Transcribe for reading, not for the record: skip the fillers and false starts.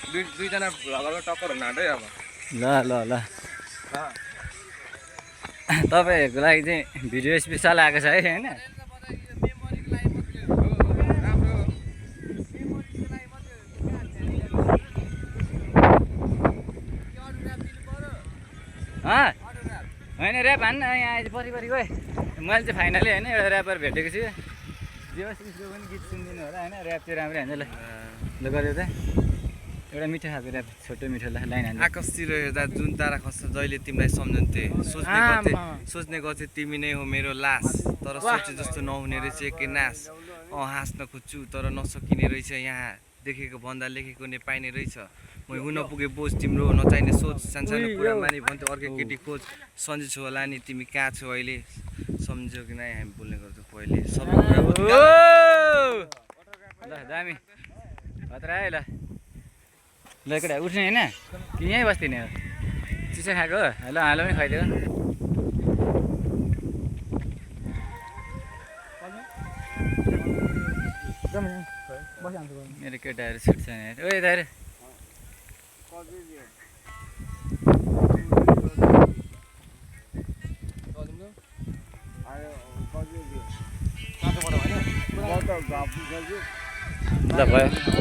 दुईजना भ्लगरको टक्कर हुन आँट्यो अब ल ल ल तपाईँहरूको लागि चाहिँ भिडियो स्पेसल आएको छ है होइन होइन ऱ्याप हान्न यहाँ अहिले परि गएँ मैले चाहिँ फाइनली होइन एउटा ऱ्यापर भेटेको छु जे होस् उसको पनि गीत सुनिदिनु होला होइन ऱ्याप चाहिँ राम्रै हुन्छ ल गर्यो त एउटा मिठो खालको ऱ्याप छोटो मिठो लाइन हान्छ आकाशतिर हेर्दा जुन तारा खस्छ जहिले तिमीलाई सम्झन्थे सोच्ने गर्थे तिमी नै हो मेरो लास तर सोचे जस्तो नहुने रहेछ के नाश हाँस्न खोज्छु तर नसकिने रहेछ यहाँ देखेको भन्दा लेखेको नै पाइने रहेछ म हुन पुगे बोझ तिम्रो नचाहिने सोच सानसानो कुरा मानि भन्थ्यो अर्कै केटी खोज सम्झिन्छौ होला नि तिमी कहाँ छौ अहिले सम्झ्यौ कि नै हामी बोल्ने गर्छौँ पहिले सबै कुरा ल दामी खतरा है ल ल केटा उठ्ने होइन कि यहीँ बस्दिने हो चिसो खाएको ल हालो पनि खाइदियो मेरो केटाहरू छुट्छ नि ओए दाइरे ल भयो